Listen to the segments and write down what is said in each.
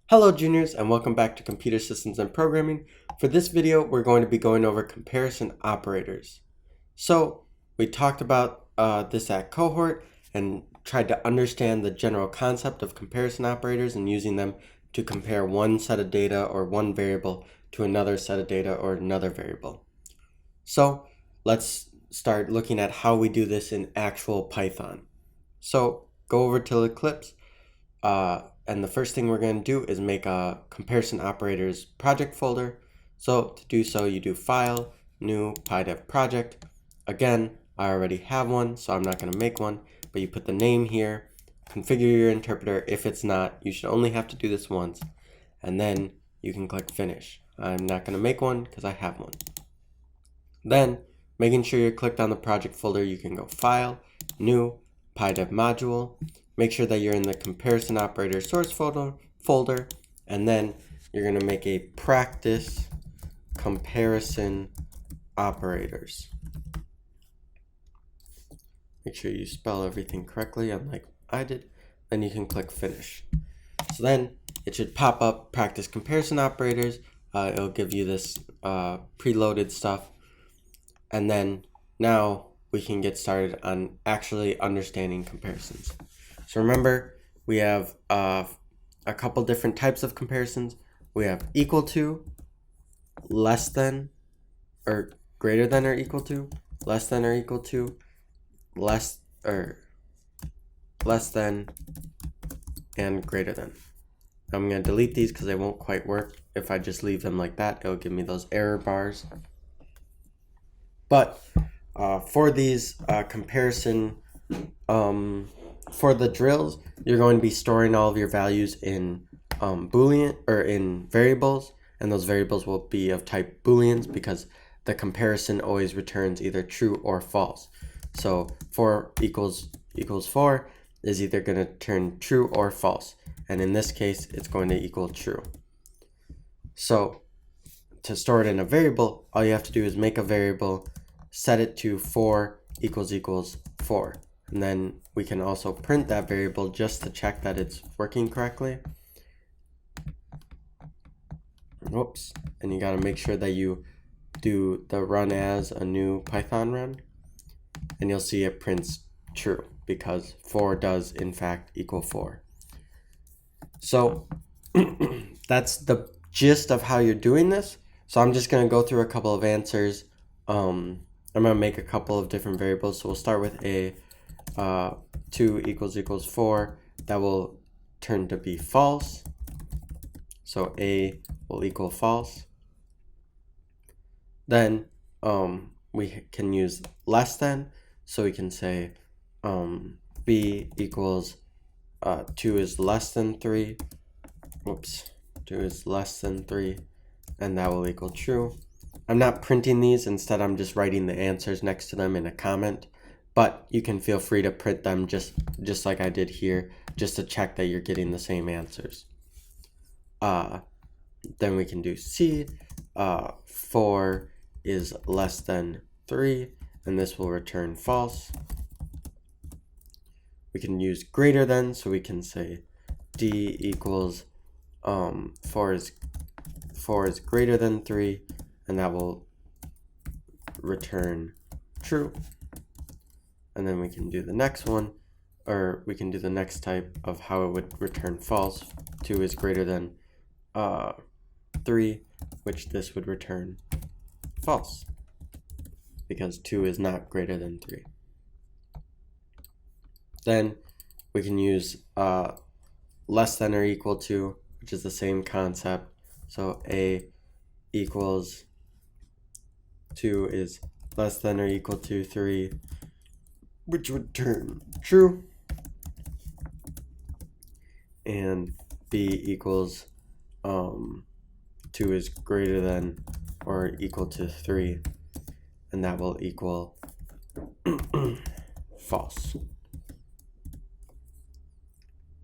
Hello juniors and welcome back to Computer Systems and Programming. For this video, we're going to be going over comparison operators. So we talked about this at cohort and tried to understand the general concept of comparison operators and using them to compare one set of data or one variable to another set of data or another variable. So let's start looking at how we do this in actual Python. So go over to Eclipse. And the first thing we're going to do is make a comparison operators project folder. So to do so, you do file, new PyDev project. Again, I already have one, so I'm not going to make one, but you put the name here, configure your interpreter. If it's not, you should only have to do this once, and then you can click finish. I'm not going to make one because I have one. Then, making sure you're clicked on the project folder, you can go file, new, PyDev module. Make sure that you're in the comparison operator source folder, and then you're going to make a practice comparison operators. Make sure you spell everything correctly, unlike I did. Then you can click finish. So then it should pop up practice comparison operators. It'll give you this preloaded stuff. And then now we can get started on actually understanding comparisons. So remember, we have a couple different types of comparisons. We have equal to, less than, or greater than or equal to, less than or equal to, less than, and greater than. I'm going to delete these because they won't quite work. If I just leave them like that, it'll give me those error bars. But for these comparison, for the drills, you're going to be storing all of your values in Boolean or in variables, and those variables will be of type Booleans because the comparison always returns either true or false. So 4 equals 4 is either going to turn true or false, and in this case, it's going to equal true. So to store it in a variable, all you have to do is make a variable, set it to 4 equals 4. And then we can also print that variable just to check that it's working correctly. Whoops. And you got to make sure that you do the run as a new Python run. And you'll see it prints true because 4 does in fact equal 4. So that's the gist of how you're doing this. So I'm just going to go through a couple of answers. I'm going to make a couple of different variables. So we'll start with a 2 equals 4. That will turn to be false. So A will equal false. Then we can use less than. So we can say B equals 2 is less than 3. Whoops. 2 is less than 3. And that will equal true. I'm not printing these. Instead, I'm just writing the answers next to them in a comment. But you can feel free to print them just like I did here, just to check that you're getting the same answers. Then we can do C. 4 is less than 3, and this will return false. We can use greater than, so we can say D equals 4 is greater than 3, and that will return true. And then we can do the next one, or we can do the next type of how it would return false. 2 is greater than 3, which this would return false because 2 is not greater than 3. Then we can use less than or equal to, which is the same concept. So A equals 2 is less than or equal to 3, which would turn true. And B equals 2 is greater than or equal to 3, and that will equal false.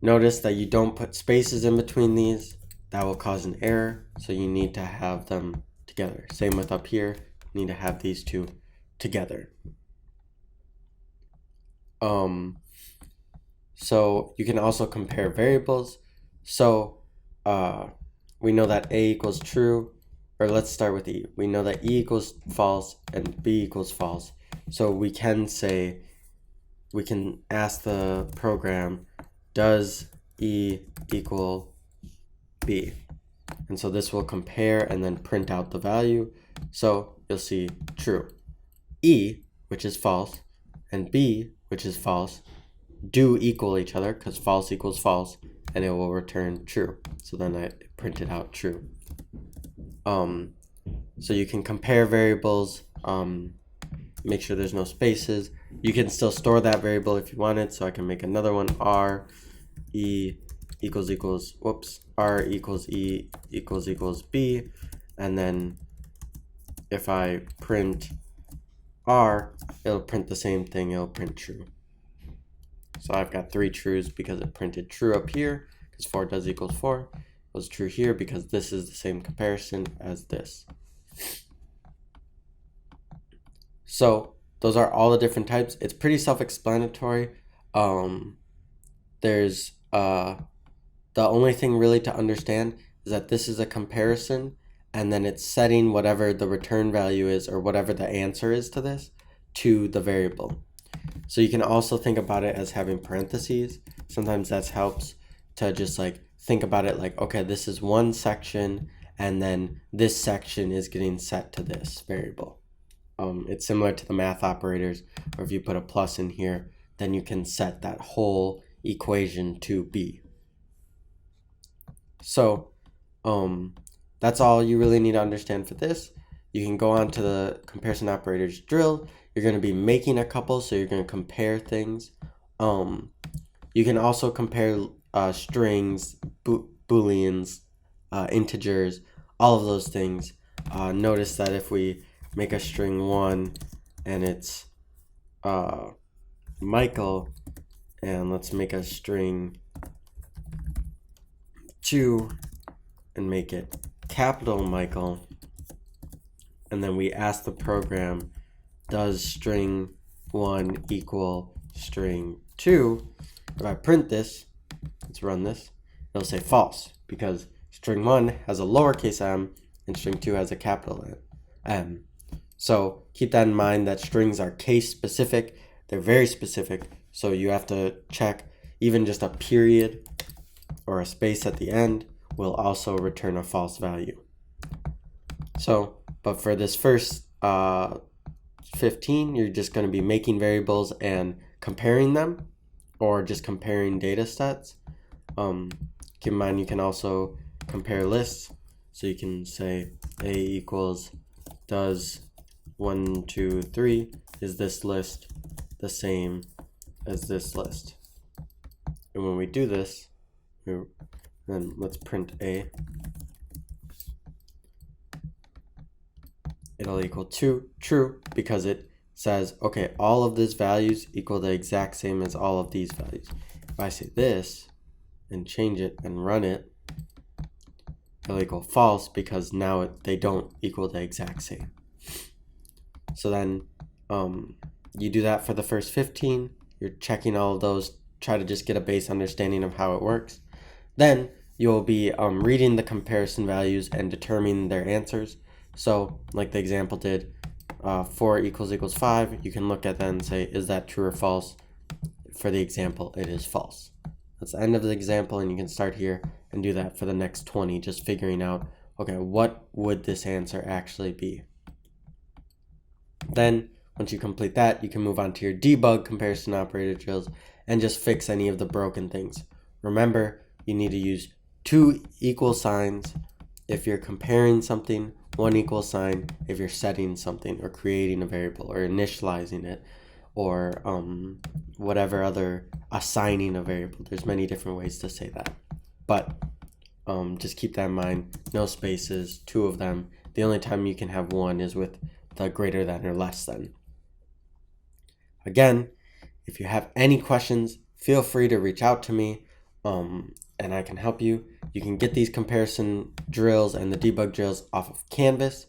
Notice that you don't put spaces in between these. That will cause an error, so you need to have them together. Same with up here, you need to have these two together. So you can also compare variables. So we know that A equals true, or let's start with E. We know that E equals false and B equals false. So we can ask the program, does E equal B? And so this will compare and then print out the value. So you'll see true. E, which is false, and B, which is false, do equal each other because false equals false, and it will return true. So then I printed out true. So you can compare variables, make sure there's no spaces. You can still store that variable if you wanted, so I can make another one, R E equals R equals E equals B, and then if I print R, it'll print the same thing, it'll print true. So I've got 3 trues because it printed true up here, because 4 does equals 4. It was true here because this is the same comparison as this. So those are all the different types. It's pretty self-explanatory. There's the only thing really to understand is that this is a comparison, and then it's setting whatever the return value is or whatever the answer is to this to the variable. So you can also think about it as having parentheses. Sometimes that helps to just like think about it like, okay, this is one section and then this section is getting set to this variable. It's similar to the math operators, or if you put a plus in here, then you can set that whole equation to B. So that's all you really need to understand for this. You can go on to the comparison operators drill. You're going to be making a couple, so you're going to compare things. You can also compare strings, booleans, integers, all of those things. Notice that if we make a string 1 and it's Michael, and let's make a string 2 and make it capital Michael, and then we ask the program, does string 1 equal string 2? If I print this, let's run this, it'll say false because string 1 has a lowercase m and string 2 has a capital M. So keep that in mind that strings are case specific. They're very specific, so you have to check even just a period or a space at the end will also return a false value. So, but for this first 15, you're just going to be making variables and comparing them, or just comparing data sets. Keep in mind you can also compare lists. So you can say A equals does 1, 2, 3, is this list the same as this list? And when we do this, then let's print A. It'll equal true because it says, okay, all of these values equal the exact same as all of these values. If I say this and change it and run it, it'll equal false because now they don't equal the exact same. So then you do that for the first 15. You're checking all of those, try to just get a base understanding of how it works. Then you'll be reading the comparison values and determining their answers. So like the example did, 4 equals 5, you can look at that and say, is that true or false? For the example, it is false. That's the end of the example, and you can start here and do that for the next 20, just figuring out, okay, what would this answer actually be? Then, once you complete that, you can move on to your debug comparison operator drills and just fix any of the broken things. Remember, you need to use 2 equal signs if you're comparing something, 1 equal sign if you're setting something or creating a variable or initializing it, or whatever other assigning a variable. There's many different ways to say that, but just keep that in mind. No spaces, 2 of them. The only time you can have 1 is with the greater than or less than. Again, if you have any questions, feel free to reach out to me, and I can help you. You can get these comparison drills and the debug drills off of Canvas.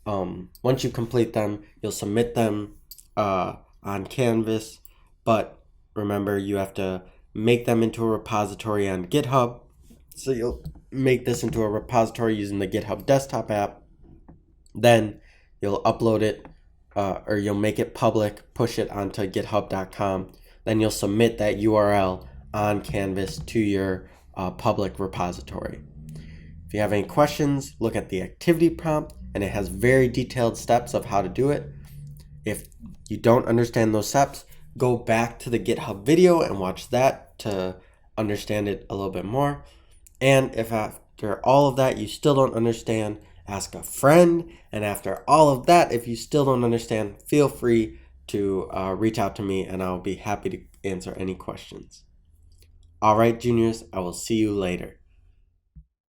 Once you complete them, you'll submit them on Canvas, but remember you have to make them into a repository on GitHub, So you'll make this into a repository using the GitHub desktop app. Then you'll upload it, or you'll make it public, push it onto github.com. Then you'll submit that URL on Canvas to your public repository. If you have any questions, look at the activity prompt, and it has very detailed steps of how to do it. If you don't understand those steps, go back to the GitHub video and watch that to understand it a little bit more. And if after all of that you still don't understand, ask a friend. And after all of that, if you still don't understand, feel free to reach out to me and I'll be happy to answer any questions. All right, juniors, I will see you later.